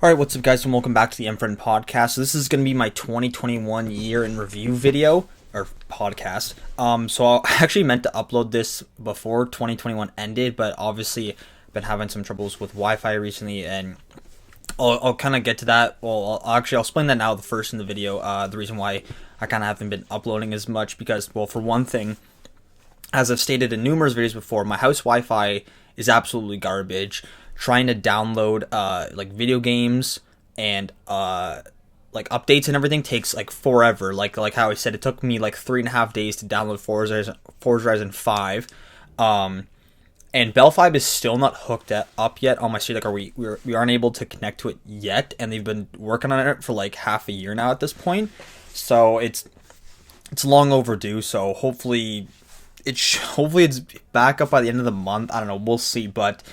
Alright, what's up guys, and welcome back to the Mfren podcast. So this is going to be my 2021 year in review video, or podcast. So I actually meant to upload this before 2021 ended, but obviously I've been having some troubles with Wi-Fi recently, and I'll kind of get to that. Well, I'll explain that now first in the video. The reason why I kind of haven't been uploading as much because, well, for one thing, as I've stated in numerous videos before, my house Wi-Fi is absolutely garbage. Trying to download like video games and like updates and everything takes like forever. Like how I said, it took me like 3.5 days to download Forza Horizon 5. And Bell 5 is still not hooked up yet on my street. Like, we aren't able to connect to it yet, and they've been working on it for like half a year now at this point. So it's long overdue. So hopefully it's back up by the end of the month. I don't know. We'll see, but.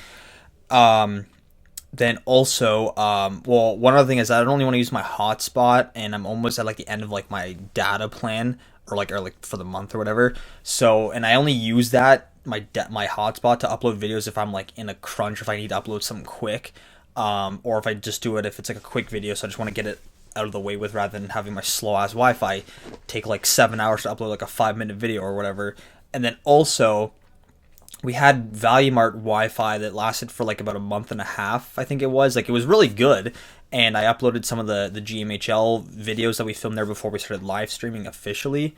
Then also, well, one other thing is I don't only want to use my hotspot, and I'm almost at like the end of like my data plan, or like for the month or whatever. So, and I only use that my hotspot to upload videos if I'm like in a crunch, if I need to upload something quick, or if I just do it if it's like a quick video. So I just want to get it out of the way with, rather than having my slow ass Wi-Fi take like 7 hours to upload like a 5-minute video or whatever. And then also, we had Value Mart Wi-Fi that lasted for like about a month and a half, I think it was. Like, it was really good, and I uploaded some of the GMHL videos that we filmed there before we started live streaming officially,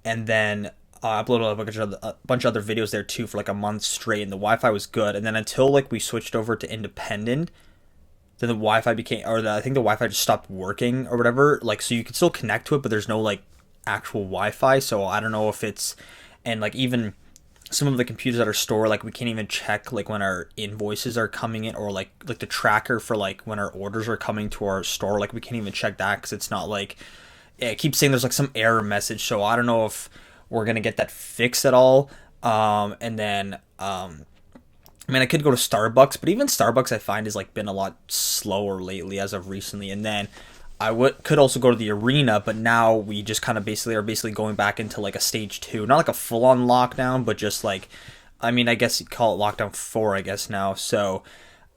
and then I uploaded a bunch of other videos there too for like a month straight, and the Wi-Fi was good. And then until like we switched over to independent, then the Wi-Fi became, I think the Wi-Fi just stopped working or whatever. Like, so you can still connect to it, but there's no like actual Wi-Fi. So I don't know if it's, and like even some of the computers that are stored, like we can't even check like when our invoices are coming in, or like the tracker for like when our orders are coming to our store. Like, we can't even check that because it's not like, it keeps saying there's like some error message. So I don't know if we're gonna get that fixed at all. And then I mean, I could go to Starbucks, but even Starbucks I find is like been a lot slower lately as of recently. And then I could also go to the arena, but now we just kind of basically going back into like a stage 2, not like a full-on lockdown, but just like, I mean, I guess you'd call it lockdown 4, I guess now. So,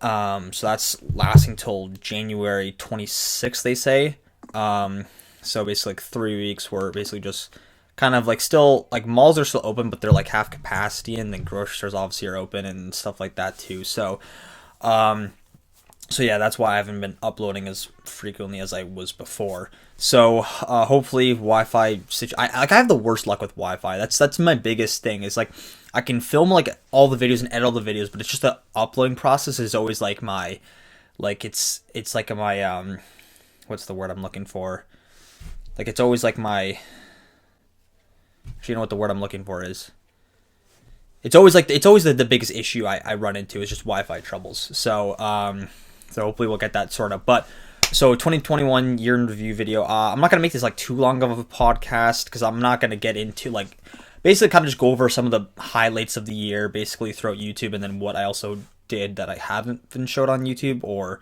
so that's lasting till January 26th, they say. So basically like 3 weeks, where basically just kind of like still like malls are still open, but they're like half capacity, and then grocery stores obviously are open and stuff like that too. So, so yeah, that's why I haven't been uploading as frequently as I was before. So hopefully Wi-Fi I have the worst luck with Wi-Fi. That's my biggest thing. Is like, I can film like all the videos and edit all the videos, but it's just the uploading process is always like my, like it's like my what's the word I'm looking for? Like, it's always like my, actually, you know what the word I'm looking for is? It's always the biggest issue I run into is just Wi-Fi troubles. So so hopefully we'll get that sorted out. But so 2021 year in review video. I'm not gonna make this like too long of a podcast, because I'm not gonna get into like, basically kind of just go over some of the highlights of the year basically throughout YouTube, and then what I also did that I haven't been showed on YouTube or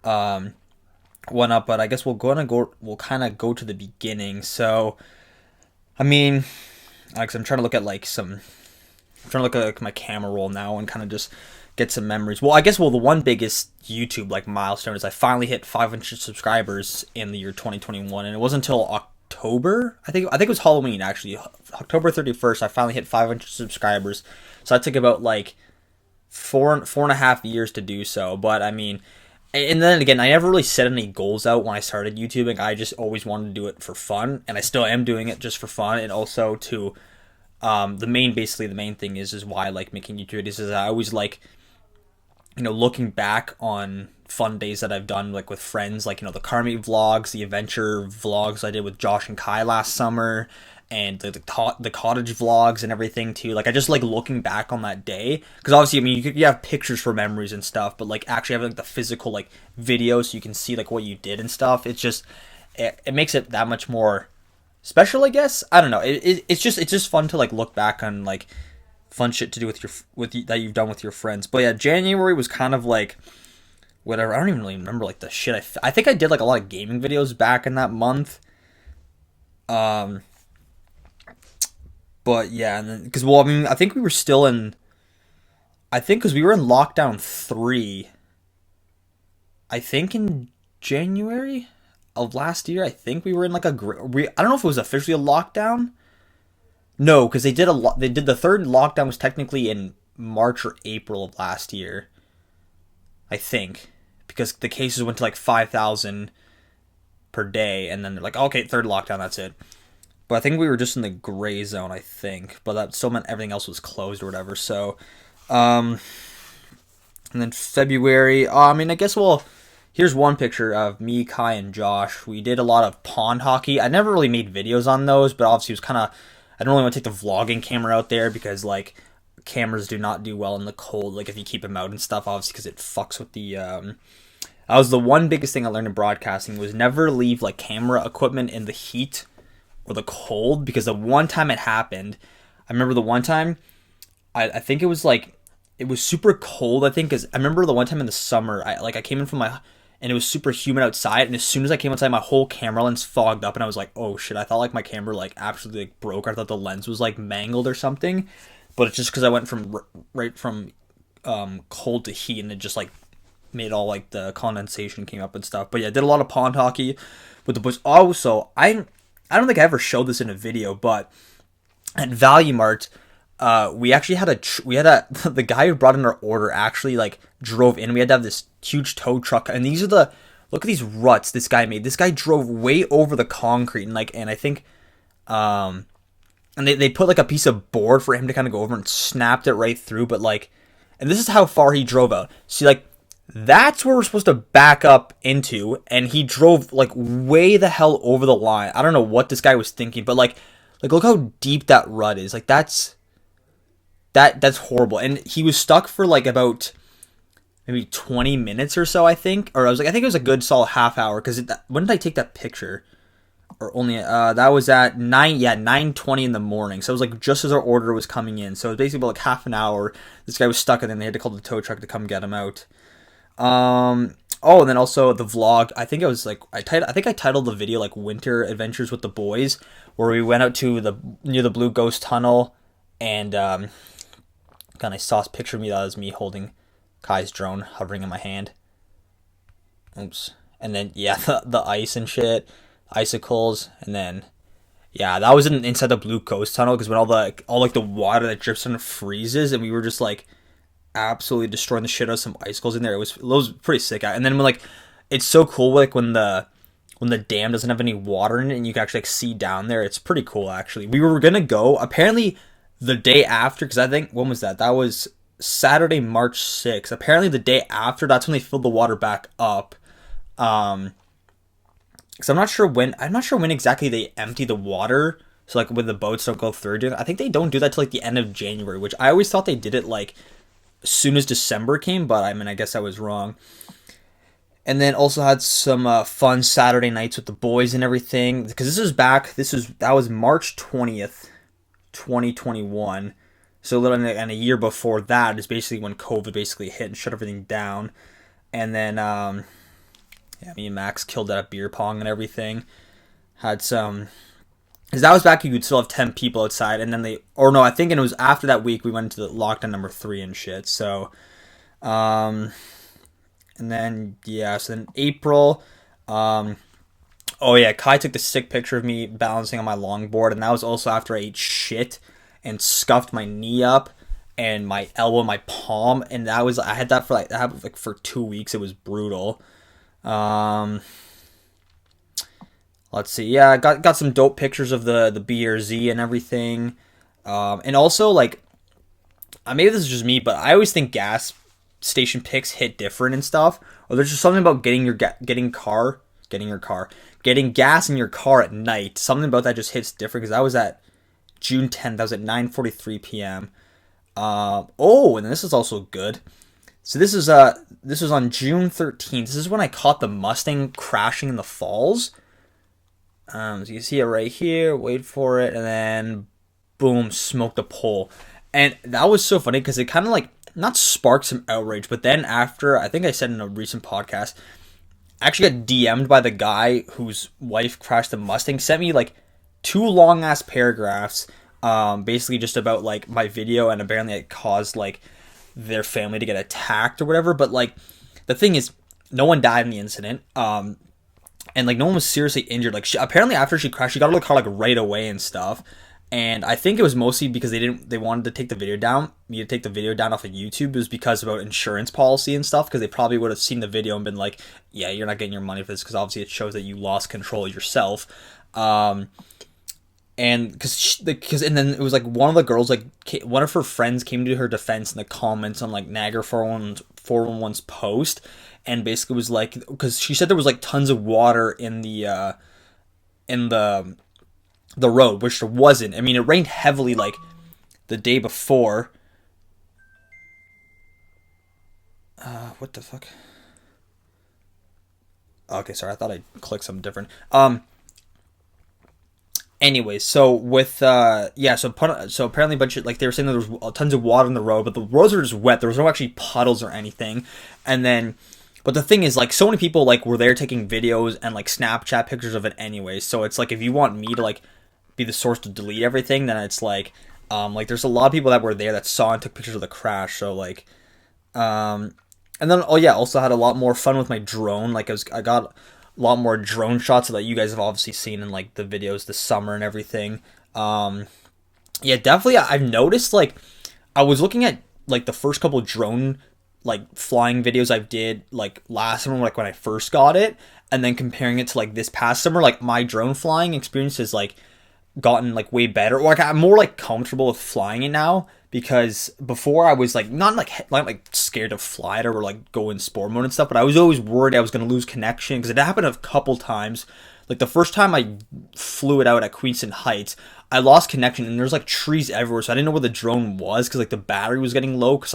whatnot. But I guess we'll kind of go to the beginning. So I mean, like, I'm trying to look at like I'm trying to look at like my camera roll now and kind of just get some memories. Well, I guess, the one biggest YouTube like milestone is I finally hit 500 subscribers in the year 2021, and it wasn't until October, I think it was Halloween actually, October 31st, I finally hit 500 subscribers. So that took about like four and a half years to do so. But I mean, and then again, I never really set any goals out when I started YouTubing. I just always wanted to do it for fun, and I still am doing it just for fun, and also to the main thing is why I like making YouTube videos is I always like, looking back on fun days that I've done like with friends, like, the car meet vlogs, the adventure vlogs I did with Josh and Kai last summer, and the cottage vlogs and everything too. Like, I just like looking back on that day, because obviously, I mean, you have pictures for memories and stuff, but like actually having like the physical like video so you can see like what you did and stuff, it's just, it makes it that much more special, I guess. I don't know. It's just fun to like look back on like fun shit to do that you've done with your friends. But yeah, January was kind of like whatever. I don't even really remember like the shit. I think I did like a lot of gaming videos back in that month. But yeah, and then, because, well, I mean, I think we were still in, because we were in lockdown 3. I think in January of last year. I think we were in like I don't know if it was officially a lockdown. No, because they did the third lockdown was technically in March or April of last year. I think because the cases went to like 5,000 per day, and then they're like, okay, third lockdown, that's it. But I think we were just in the gray zone, I think. But that still meant everything else was closed or whatever. So, and then February. I mean, I guess here's one picture of me, Kai, and Josh. We did a lot of pond hockey. I never really made videos on those, but obviously it was kind of. I don't really want to take the vlogging camera out there because like cameras do not do well in the cold. Like if you keep them out and stuff, obviously because it fucks with the. That was the one biggest thing I learned in broadcasting was never leave like camera equipment in the heat or the cold, because the one time it happened, I remember the one time, I think it was like, it was super cold, I think, because I remember the one time in the summer, I came in from and it was super humid outside, and as soon as I came outside, my whole camera lens fogged up, and I was like, oh shit, I thought like my camera like absolutely like broke, I thought the lens was like mangled or something, but it's just because I went from right from cold to heat, and it just like made all like the condensation came up and stuff. But yeah, I did a lot of pond hockey with the boys. Also, I don't think I ever showed this in a video, but at Value Mart, we actually had the guy who brought in our order actually like drove in. We had to have this huge tow truck, and look at these ruts this guy made. This guy drove way over the concrete, and I think, and they put like a piece of board for him to kind of go over and snapped it right through. But like, and this is how far he drove out. See, like, that's where we're supposed to back up into, and he drove like way the hell over the line. I don't know what this guy was thinking, but like look how deep that rut is. Like that's horrible. And he was stuck for like about maybe 20 minutes or so, I think. Or I think it was a good solid half hour, because when did I take that picture? Or only that was at 9:20 in the morning. So it was like just as our order was coming in. So it was basically about like half an hour. This guy was stuck, and then they had to call the tow truck to come get him out. And then also the vlog, I think it was like, I think I titled the video like Winter Adventures with the Boys, where we went out to near the Blue Ghost Tunnel, and kind of saw a picture of me, that was me holding Kai's drone hovering in my hand. Oops. And then yeah, the ice and shit, icicles, and then yeah, that was inside the Blue Ghost Tunnel, because when all the water that drips on freezes, and we were just like absolutely destroying the shit out of some icicles in there. It was pretty sick. And then it's so cool, like when the dam doesn't have any water in it, and you can actually like see down there. It's pretty cool, actually. We were gonna go apparently the day after, because I think, when was that? That was Saturday, March 6th. Apparently the day after, that's when they filled the water back up. Because I'm not sure when exactly they empty the water. So like when the boats don't go through, I think they don't do that till like the end of January, which I always thought they did it like as soon as December came, but I mean, I guess I was wrong. And then also had some fun Saturday nights with the boys and everything, because that was March 20th, 2021. So literally, and a year before that is basically when COVID basically hit and shut everything down. And then, me and Max killed that at beer pong and everything. Had some, because that was back, you could still have 10 people outside, and then I think it was after that week we went into the lockdown number 3 and shit. So, and then so then April, Kai took the sick picture of me balancing on my longboard, and that was also after I ate shit and scuffed my knee up and my elbow and my palm, and I had that for 2 weeks. It was brutal. Let's see. Yeah, I got some dope pictures of the BRZ and everything. And also, like, maybe this is just me, but I always think gas station pics hit different and stuff. Or there's just something about getting gas in your car at night. Something about that just hits different, because that was at June 10th. That was at 9:43 p.m. And this is also good. So this was on June 13th. This is when I caught the Mustang crashing in the falls. So you see it right here, wait for it, and then boom, smoked a pole. And that was so funny, because it kind of like, not sparked some outrage, but then after, I think I said in a recent podcast, I actually got DM'd by the guy whose wife crashed the Mustang, sent me like 2 long ass paragraphs, basically just about like my video, and apparently it caused like their family to get attacked or whatever. But like, the thing is, No one died in the incident. And like no one was seriously injured. Like apparently after she crashed, she got out of the car like right away and stuff. And I think it was mostly because they wanted to take the video down, me to take the video down off of YouTube. It was because about insurance policy and stuff, because they probably would have seen the video and been like, yeah, you're not getting your money for this, because obviously it shows that you lost control yourself. And because and then it was like one of the girls, like one of her friends came to her defense in the comments on like Niagara 411's post, and basically was like, because she said there was like tons of water in the road, which there wasn't. I mean, it rained heavily like the day before. What the fuck? Okay, sorry, I thought I clicked something different. Anyway, so with so apparently a bunch of, like, they were saying that there was tons of water on the road, but the roads were just wet. There was no actually puddles or anything. And then, but the thing is, like, so many people like were there taking videos and like Snapchat pictures of it anyway. So it's like, if you want me to like be the source to delete everything, then it's like there's a lot of people that were there that saw and took pictures of the crash. So like, and then also had a lot more fun with my drone. Like I got a lot more drone shots that you guys have obviously seen in like the videos this summer and everything. Definitely I've noticed, like, I was looking at like the first couple drone like flying videos I did like last summer, like when I first got it, and then comparing it to like this past summer, like my drone flying experience has like gotten like way better, or like I'm more like comfortable with flying it now, because before I was like not like scared to fly it or like go in sport mode and stuff, but I was always worried I was going to lose connection, because it happened a couple times. Like the first time I flew it out at Queenston Heights, I lost connection and there's like trees everywhere, so I didn't know where the drone was, because like the battery was getting low, because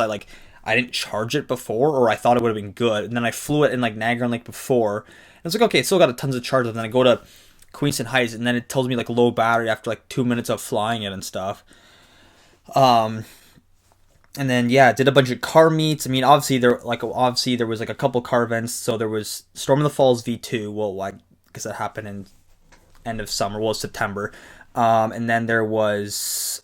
I didn't charge it before, or I thought it would have been good. And then I flew it in like Niagara Lake before, and it's like, okay, it still got tons of charge. And then I go to Queenston Heights, and then it tells me like low battery after like 2 minutes of flying it and stuff. And then did a bunch of car meets. I mean, obviously there was like a couple car events. So there was Storm in the Falls V2. Well, I guess that happened in end of summer, September. And then there was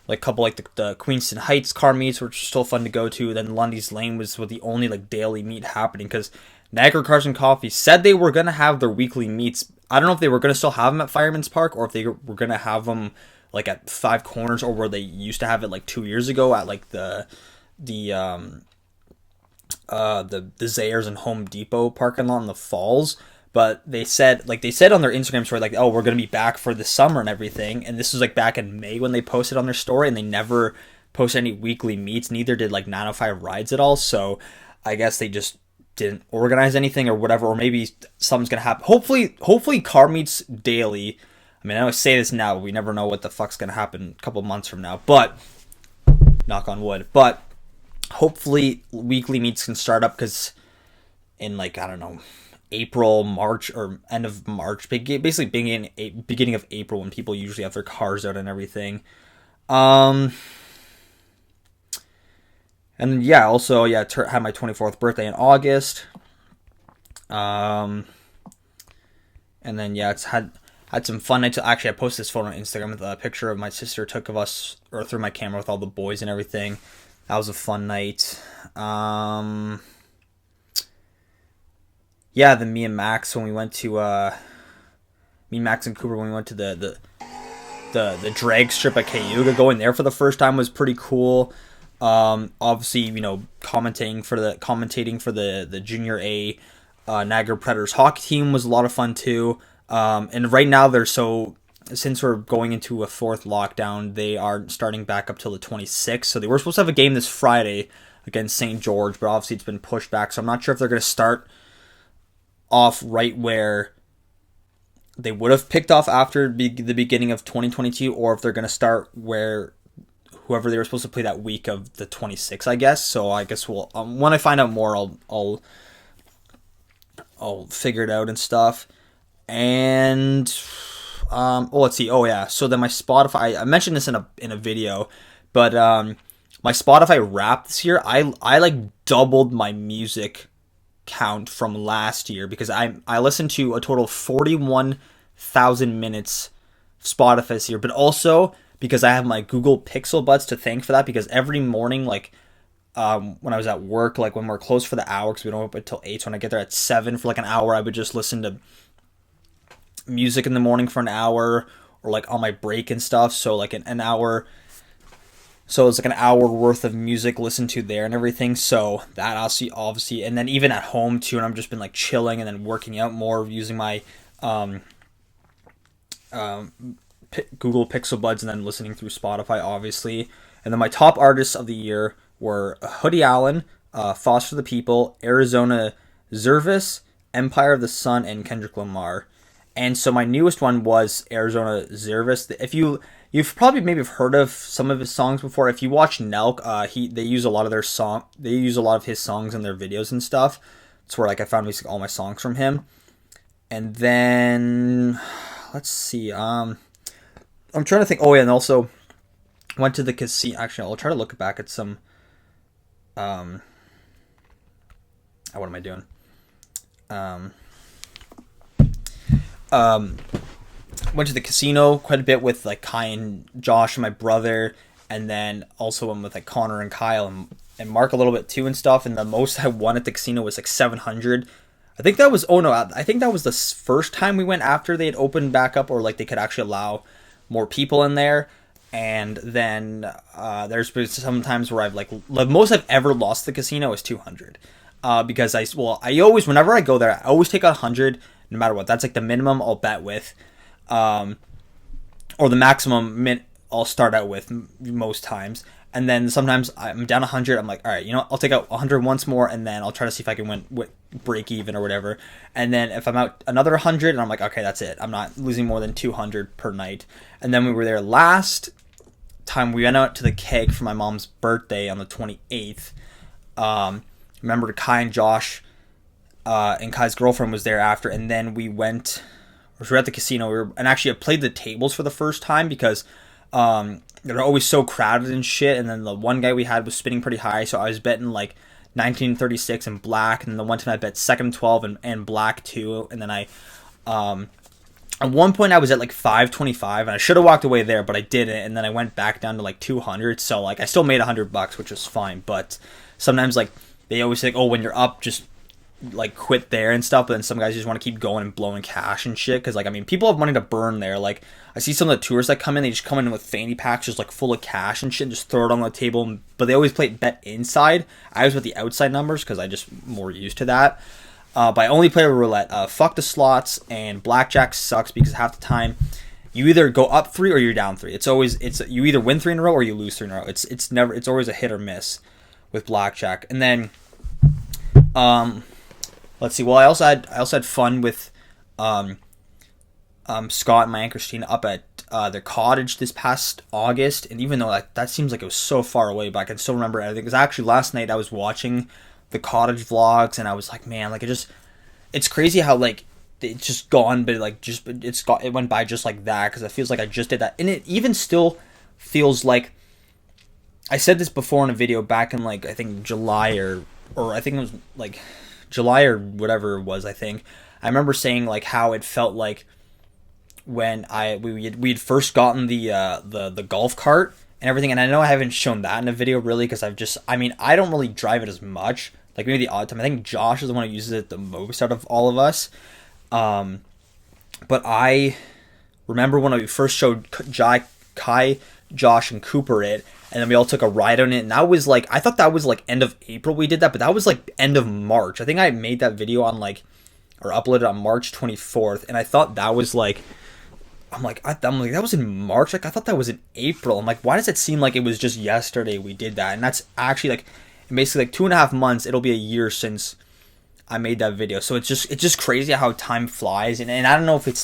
like a couple like the Queenston Heights car meets, which are still fun to go to. Then Lundy's Lane was the only like daily meet happening, because Niagara Cars and Coffee said they were going to have their weekly meets. I don't know if they were going to still have them at Fireman's Park, or if they were going to have them like at Five Corners, or where they used to have it like 2 years ago at like the Zayres and Home Depot parking lot in the Falls. But they said on their Instagram story, like, oh, we're going to be back for the summer and everything. And this was like back in May when they posted on their story, and they never posted any weekly meets. Neither did like 905 Rides at all. So I guess they just didn't organize anything or whatever, or maybe something's going to happen. Hopefully car meets daily. I mean, I always say this now, but we never know what the fuck's going to happen a couple months from now. But, knock on wood. But hopefully weekly meets can start up, because in like, I don't know, April, March, or end of March, basically beginning of April, when people usually have their cars out and everything. And also had my 24th birthday in August. And then it's had some fun nights. Actually, I posted this photo on Instagram with a picture of my sister took of us, or through my camera with all the boys and everything. That was a fun night. Then me and Max, when we went to Max and Cooper, when we went to the drag strip at Cayuga, going there for the first time was pretty cool. Obviously, commentating for the Junior A Niagara Predators hockey team was a lot of fun too. And right now since we're going into a fourth lockdown, they are starting back up till the 26th. So they were supposed to have a game this Friday against St. George, but obviously it's been pushed back. So I'm not sure if they're going to start off right where they would have picked off after the beginning of 2022, or if they're going to start where whoever they were supposed to play that week of the 26th, I guess. So I guess we'll when I find out more, I'll figure it out and stuff. And let's see. Oh yeah. So then my Spotify, I mentioned this in a video, but my Spotify Wrapped this year, I like doubled my music count from last year, because I listened to a total of 41,000 minutes of Spotify this year, but also because I have my Google Pixel Buds to thank for that, because every morning, like when I was at work, like when we're closed for the hour, because we don't open until 8. So when I get there at 7 for like an hour, I would just listen to music in the morning for an hour, or like on my break and stuff. So like an hour. So it's like an hour worth of music listened to there and everything. So that obviously, and then even at home too, and I've just been like chilling and then working out more using my Google Pixel Buds and then listening through Spotify, obviously. And then my top artists of the year were Hoodie Allen, Foster the People, Arizona Zervis, Empire of the Sun, and Kendrick Lamar. And so my newest one was Arizona Zervis. If you've probably maybe heard of some of his songs before. If you watch Nelk, they use a lot of his songs in their videos and stuff. It's where like I found basically all my songs from him. And then let's see. I'm trying to think. Oh yeah, and also went to the casino. Actually, I'll try to look back at some. What am I doing? Went to the casino quite a bit with like Kai and Josh and my brother, and then also went with like Connor and Kyle and Mark a little bit too and stuff. And the most I won at the casino was like 700. I think that was I think that was the first time we went after they had opened back up, or like they could actually allow more people in there. And then there's been some times where I've like the most I've ever lost at the casino is 200. Because I always, whenever I go there, I always take 100 no matter what. That's like the minimum I'll bet with, or the maximum I'll start out with most times. And then sometimes I'm down 100. I'm like, all right, I'll take out 100 once more, and then I'll try to see if I can break even or whatever. And then if I'm out another 100, and I'm like, okay, that's it. I'm not losing more than 200 per night. And then we were there last time. We went out to the keg for my mom's birthday on the 28th. Remember Kai and Josh, and Kai's girlfriend was there after, and then we were at the casino. And actually I played the tables for the first time because they're always so crowded and shit. And then the one guy we had was spinning pretty high, so I was betting like 1936 and black. And the one time I bet second 12 and black too. And then at one point I was at like 525, and I should have walked away there, but I didn't. And then I went back down to like 200. So like I still made $100, which was fine. But sometimes like they always say, oh, when you're up, just like quit there and stuff. But then some guys just want to keep going and blowing cash and shit, because like, I mean, people have money to burn there. Like I see some of the tourists that come in, they just come in with fanny packs just like full of cash and shit and just throw it on the table. But they always bet inside. I was with the outside numbers because I just more used to that. But I only play roulette. Fuck the slots, and blackjack sucks because half the time you either go up 3 or you're down 3. It's you either win 3 in a row or you lose 3 in a row. It's always a hit or miss with blackjack. And then let's see. Well, I also had fun with Scott and my Aunt Christina up at their cottage this past August. And even though that seems like it was so far away, but I can still remember everything. Because actually last night I was watching the cottage vlogs, and I was like, man, like it's crazy how like it's just gone, but like it went by just like that, because it feels like I just did that. And it even still feels like, I said this before in a video back in like I think July or I think it was like July or whatever it was. I think I remember saying like how it felt like when we'd first gotten the golf cart and everything. And I know I haven't shown that in a video really, because I don't really drive it as much. Like maybe the odd time. I think Josh is the one who uses it the most out of all of us. But I remember when we first showed Kai, Josh, and Cooper it, and then we all took a ride on it, and that was like, I thought that was like end of April we did that, but that was like end of March. I think I made that video on like, or uploaded on March 24th, and I thought that was like, I'm like, that was in March? Like, I thought that was in April. I'm like, why does it seem like it was just yesterday we did that? And that's actually like, basically like 2.5 months, it'll be a year since I made that video. So it's just crazy how time flies, and I don't know if it's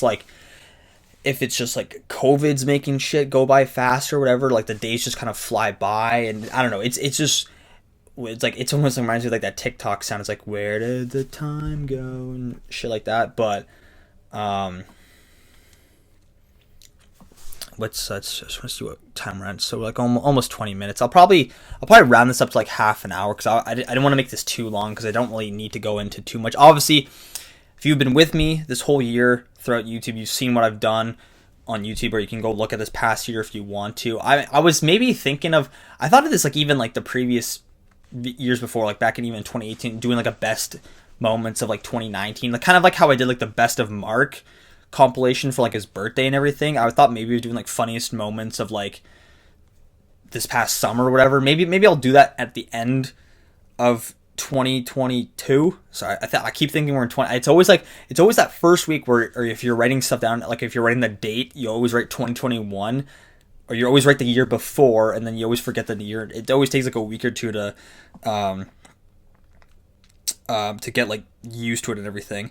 just like COVID's making shit go by fast or whatever, like the days just kind of fly by, and I don't know, it's like, it's almost like reminds me of like that TikTok sound. It's like, where did the time go and shit like that. But let's see what time we're at. So like almost 20 minutes. I'll probably round this up to like half an hour, because I didn't want to make this too long, because I don't really need to go into too much. Obviously, if you've been with me this whole year throughout YouTube, you've seen what I've done on YouTube, or you can go look at this past year if you want to. I was maybe thinking of, I thought of this like even like the previous years before, like back in even 2018, doing like a best moments of like 2019, like kind of like how I did like the best of Mark compilation for like his birthday and everything. I thought maybe we were doing like funniest moments of like this past summer or whatever. Maybe I'll do that at the end of 2022. Sorry, I keep thinking we're in 20. It's always that first week where, or if you're writing stuff down, like if you're writing the date, you always write 2021, or you always write the year before, and then you always forget the year. It always takes like a week or two to get like used to it and everything.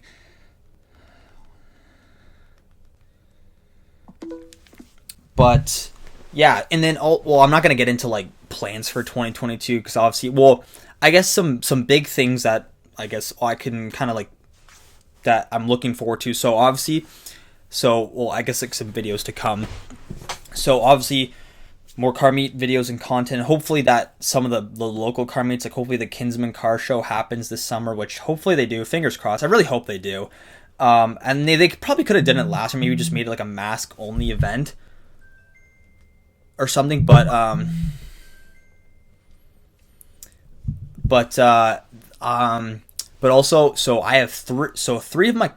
But yeah, and then I'm not gonna get into like plans for 2022 because obviously, I guess some big things that I guess I can kind of like that I'm looking forward to. So obviously, I guess like some videos to come. So obviously, more car meet videos and content. Hopefully that some of the local car meets, like hopefully the Kinsman car show happens this summer, which hopefully they do. Fingers crossed. I really hope they do. And they probably could have done it last year. Maybe just made it like a mask only event or something. But also, so I have three of my,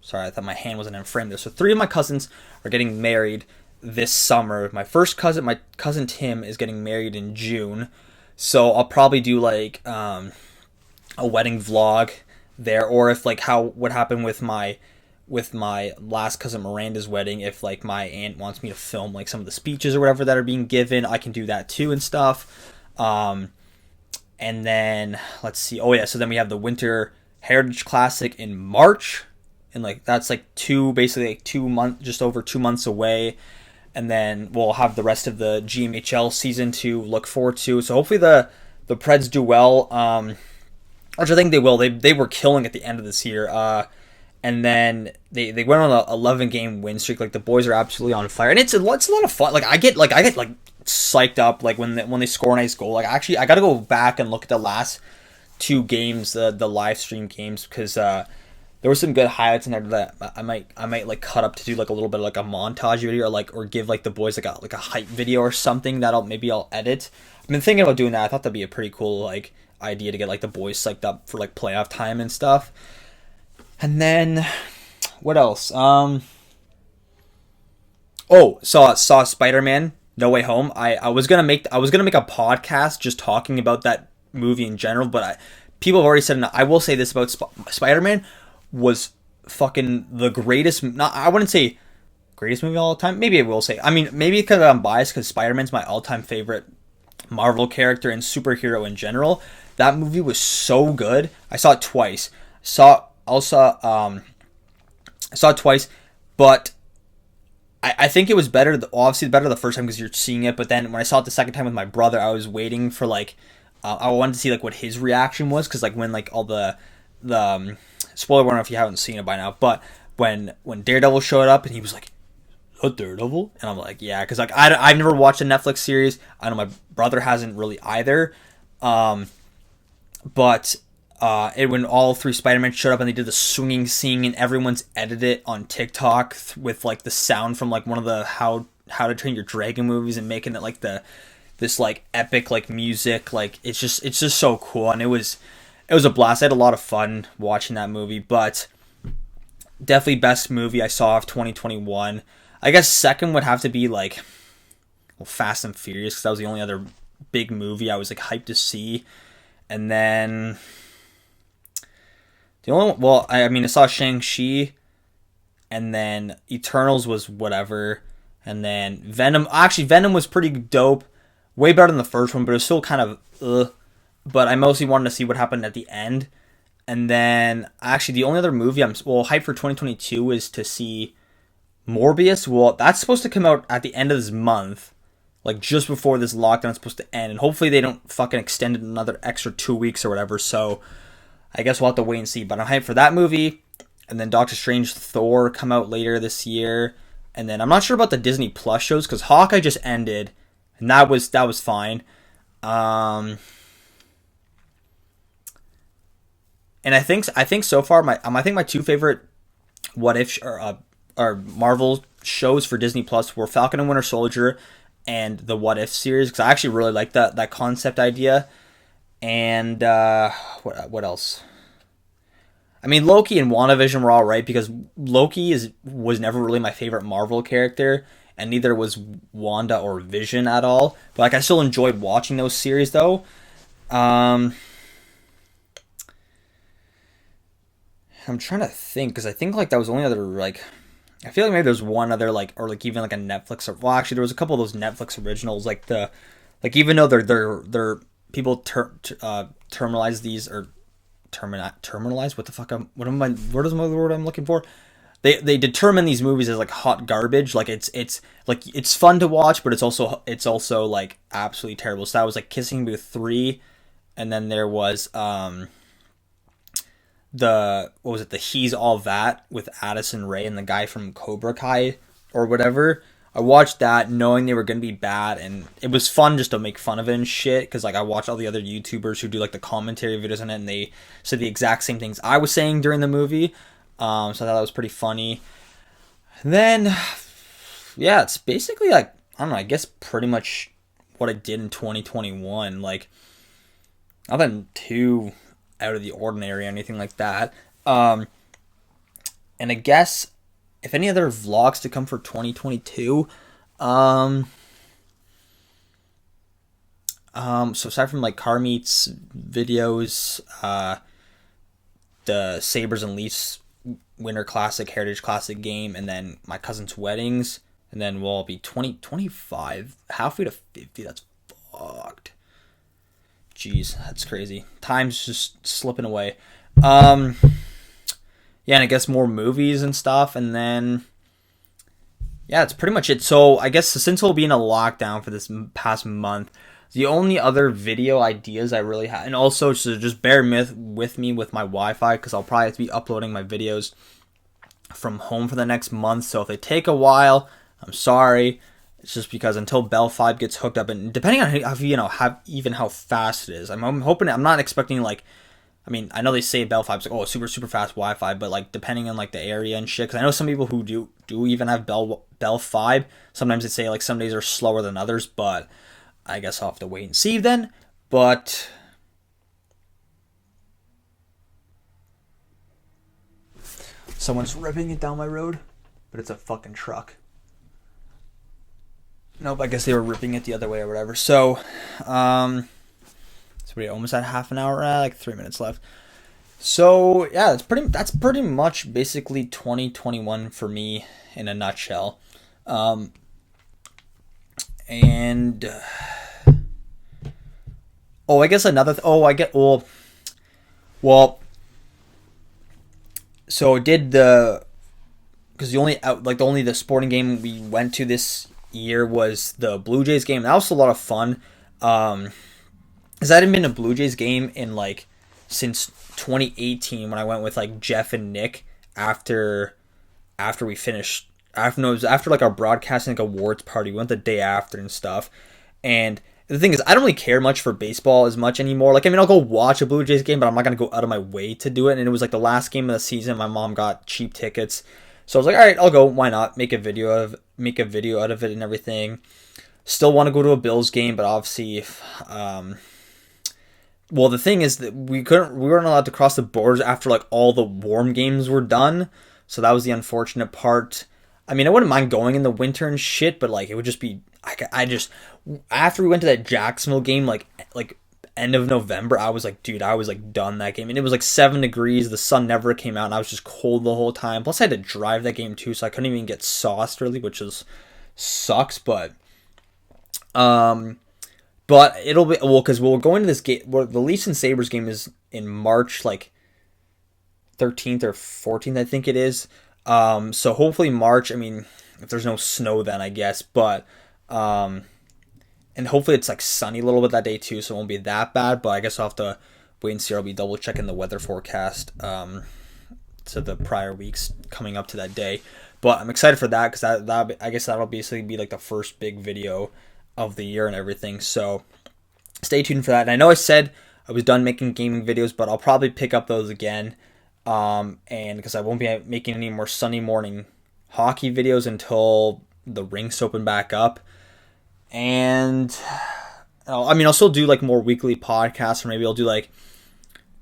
sorry, I thought my hand wasn't in frame there. So three of my cousins are getting married this summer. My cousin Tim is getting married in June. So I'll probably do like a wedding vlog there, or if like what happened with my last cousin Miranda's wedding, if like my aunt wants me to film like some of the speeches or whatever that are being given, I can do that too and stuff. And then let's see. Oh yeah, so then we have the Winter Heritage Classic in March, and like that's like basically like 2 months, just over 2 months away. And then we'll have the rest of the GMHL season to look forward to. So hopefully the Preds do well, which I think they will. They were killing at the end of this year. And then they went on a 11-game win streak. Like the boys are absolutely on fire, and it's a lot of fun. Like I get psyched up like when they score a nice goal. Like actually I got to go back and look at the last 2 games, the live stream games, because there were some good highlights in there that I might like cut up to do like a little bit of like a montage video, or give like the boys like a hype video or something that I'll edit. I've been thinking about doing that. I thought that'd be a pretty cool like idea to get like the boys psyched up for like playoff time and stuff. And then what else? Saw Spider-Man No Way Home. I was gonna make a podcast just talking about that movie in general, but people have already said enough. I will say this about Spider-Man was fucking the greatest. I wouldn't say greatest movie of all time. Maybe I will say. I mean, maybe because I'm biased because Spider-Man's my all-time favorite Marvel character and superhero in general. That movie was so good. I saw it twice. I saw it twice, but I think it was better. Obviously, better the first time because you're seeing it. But then when I saw it the second time with my brother, I was waiting for like I wanted to see like what his reaction was, because like when like all the spoiler warning if you haven't seen it by now. But when Daredevil showed up and he was like, "A Daredevil," and I'm like, "Yeah," because like I've never watched a Netflix series. I know my brother hasn't really either. But when all 3 Spider-Man showed up and they did the swinging scene, and everyone's edited it on TikTok with like the sound from like one of the How to Train Your Dragon movies, and making it like this like epic like music, like it's just so cool, and it was a blast. I had a lot of fun watching that movie, but definitely best movie I saw of 2021. I guess second would have to be like Fast and Furious, because that was the only other big movie I was like hyped to see. And then I saw Shang-Chi, and then Eternals was whatever, and then Venom. Actually, Venom was pretty dope, way better than the first one, but it was still kind of But I mostly wanted to see what happened at the end. And then actually the only other movie I'm hyped for 2022 is to see Morbius. Well, that's supposed to come out at the end of this month, like just before this lockdown is supposed to end, and hopefully they don't fucking extend it another extra 2 weeks or whatever. So I guess we'll have to wait and see. But I'm hyped for that movie. And then Doctor Strange, Thor come out later this year. And then I'm not sure about the Disney Plus shows, because Hawkeye just ended, and that was fine. And I think so far my 2 favorite What If or Marvel shows for Disney Plus were Falcon and Winter Soldier and the What If series, because I actually really like that concept idea. And what else? I mean, Loki and WandaVision were all right because Loki was never really my favorite Marvel character, and neither was Wanda or Vision at all. But like, I still enjoyed watching those series though. Um, I'm trying to think because I think like that was the only other like. I feel like maybe there's one other like or like even like a Netflix or well actually there was a couple of those Netflix originals like the like even though they're people terminalize these or terminalize what the fuck what am I what is my word I'm looking for they determine these movies as like hot garbage like it's like it's fun to watch but it's also like absolutely terrible. So that was like Kissing Booth 3 and then there was the what was it the He's All That with Addison Rae and the guy from Cobra Kai or whatever. I watched that knowing they were gonna be bad, and it was fun just to make fun of it and shit. Because like I watched all the other YouTubers who do like the commentary videos on it, and they said the exact same things I was saying during the movie. So I thought that was pretty funny. And then, yeah, it's basically like I don't know. I guess pretty much what I did in 2021. Like nothing too out of the ordinary or anything like that. And I guess if any other vlogs to come for 2022, so aside from like car meets videos, the Sabres and Leafs Winter Classic, Heritage Classic game, and then my cousin's weddings, and then we'll be 25, halfway to 50. That's fucked. Jeez, that's crazy. Time's just slipping away. Yeah, and I guess more movies and stuff, and then yeah, it's pretty much it. So I guess since we'll be in a lockdown for this past month, the only other video ideas I really have, and also so just bear with me with my Wi-Fi because I'll probably have to be uploading my videos from home for the next month. So if they take a while, I'm sorry. It's just because until Bell 5 gets hooked up, and depending on how fast it is, I'm hoping I'm not expecting like, I mean, I know they say Bell 5's like oh super super fast Wi-Fi, but like depending on like the area and shit, because I know some people who do even have Bell 5. Sometimes they say like some days are slower than others, but I guess I'll have to wait and see then. But someone's ripping it down my road, but it's a fucking truck. Nope, I guess they were ripping it the other way or whatever. So, so we almost had half an hour, like 3 minutes left. So yeah, that's pretty much basically 2021 for me in a nutshell. And I guess another. So did because the sporting game we went to this year was the Blue Jays game. That was a lot of fun. Because I hadn't been to a Blue Jays game in like since 2018 when I went with like Jeff and Nick after we finished after like our broadcasting like awards party. We went the day after and stuff. And the thing is, I don't really care much for baseball as much anymore. Like, I mean, I'll go watch a Blue Jays game, but I'm not gonna go out of my way to do it. And it was like the last game of the season. My mom got cheap tickets, so I was like, all right, I'll go. Why not? Make a video out of it and everything. Still want to go to a Bills game, but obviously, well, the thing is that we weren't allowed to cross the borders after like all the warm games were done. So that was the unfortunate part. I mean, I wouldn't mind going in the winter and shit, but like it would just be I just after we went to that Jacksonville game like end of November, I was like, dude, I was like done that game. And it was like 7 degrees, the sun never came out, and I was just cold the whole time. Plus I had to drive that game too, so I couldn't even get sauced really, which sucks, but it'll be because we'll go into this game. The Leafs and Sabres game is in March, like 13th or 14th, I think it is. So hopefully March. I mean, if there's no snow, then I guess. But and hopefully it's like sunny a little bit that day too, so it won't be that bad. But I guess I'll have to wait and see. I'll be double checking the weather forecast to the prior weeks coming up to that day. But I'm excited for that because that I guess that'll basically be like the first big video of the year and everything. So stay tuned for that. And I know I said I was done making gaming videos, but I'll probably pick up those again. And because I won't be making any more Sunday morning hockey videos until the rinks open back up. And I mean, I'll still do like more weekly podcasts, or maybe I'll do like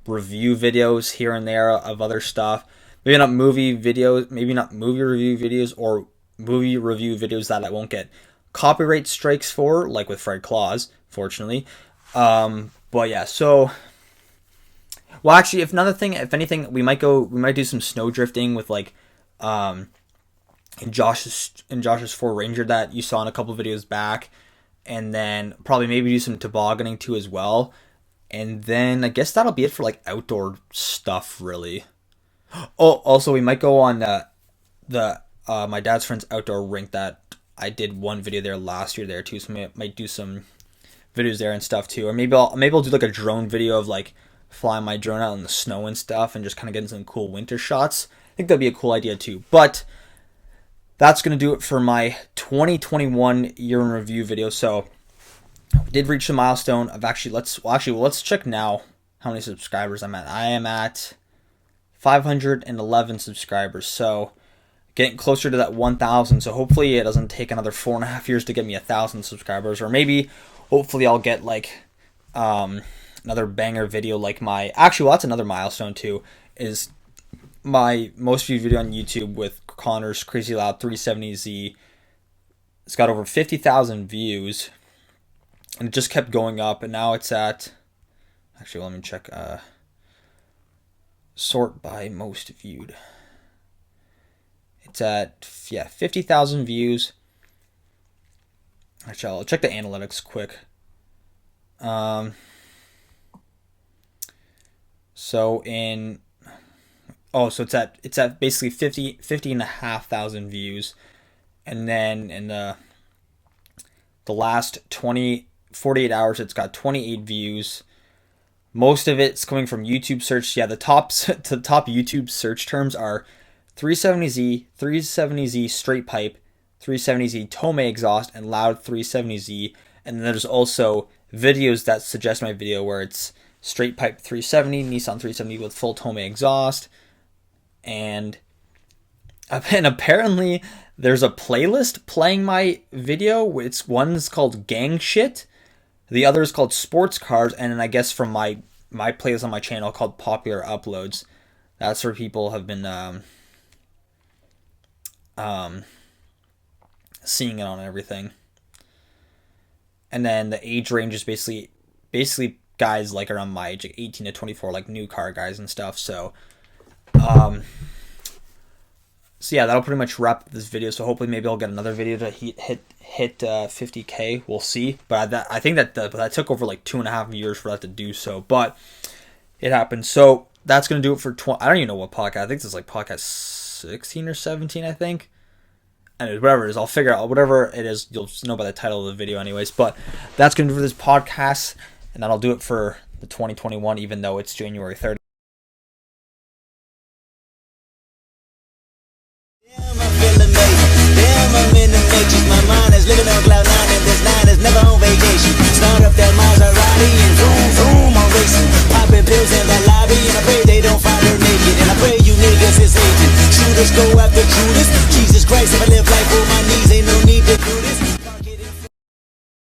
review videos here and there of other stuff. Maybe not movie videos, maybe not movie review videos, or movie review videos that I won't get copyright strikes for, like with Fred Claus, fortunately. But yeah, so, well, actually, if anything, we might do some snow drifting with like, in Josh's Ford Ranger that you saw in a couple videos back, and then probably maybe do some tobogganing too as well. And then I guess that'll be it for like outdoor stuff, really. Oh, also we might go on my dad's friend's outdoor rink that I did one video there last year there too, so I might do some videos there and stuff too. Or maybe I'll do like a drone video of like flying my drone out in the snow and stuff, and just kind of getting some cool winter shots. I think that'd be a cool idea too. But that's going to do it for my 2021 year in review video. So we did reach the milestone of let's check now how many subscribers I'm at. I am at 511 subscribers. So getting closer to that 1,000. So hopefully it doesn't take another 4.5 years to get me 1,000 subscribers, or maybe hopefully I'll get like another banger video like that's another milestone too, is my most viewed video on YouTube with Connor's Crazy Loud 370Z. It's got over 50,000 views, and it just kept going up, and now it's at, actually let me check, sort by most viewed. It's at 50,000 views. Actually, I'll check the analytics quick. So it's at basically 50,500 views, and then in the last 48 hours it's got 28 views. Most of it's coming from YouTube search. Yeah, the top YouTube search terms are 370Z, 370Z straight pipe, 370Z Tome exhaust, and loud 370Z. And then there's also videos that suggest my video where it's straight pipe 370, Nissan 370 with full Tome exhaust. And apparently there's a playlist playing my video. One's called Gang Shit, the other is called Sports Cars, and then I guess from my playlist on my channel called Popular Uploads. That's where people have been seeing it on everything. And then the age range is basically guys like around my age, like 18 to 24, like new car guys and stuff. So yeah, that'll pretty much wrap up this video. So hopefully maybe I'll get another video to hit 50K. We'll see. But I think that took over like 2.5 years for that to do so. But it happened. So that's going to do it for I don't even know what podcast. I think this is like podcast 16 or 17, I think. And whatever it is, I'll figure out. Whatever it is, you'll know by the title of the video anyways. But that's going to do for this podcast. And that'll do it for the 2021, even though it's January 30th. My mind is living on cloud nine, and this nine is never on vacation. Start up that Maserati and zoom, zoom, I'm racing. Popping pills in the lobby, and I pray they don't find her naked. And I pray you niggas is hating. Shooters go after Judas. Jesus Christ, if I live life on my knees, ain't no need to do this.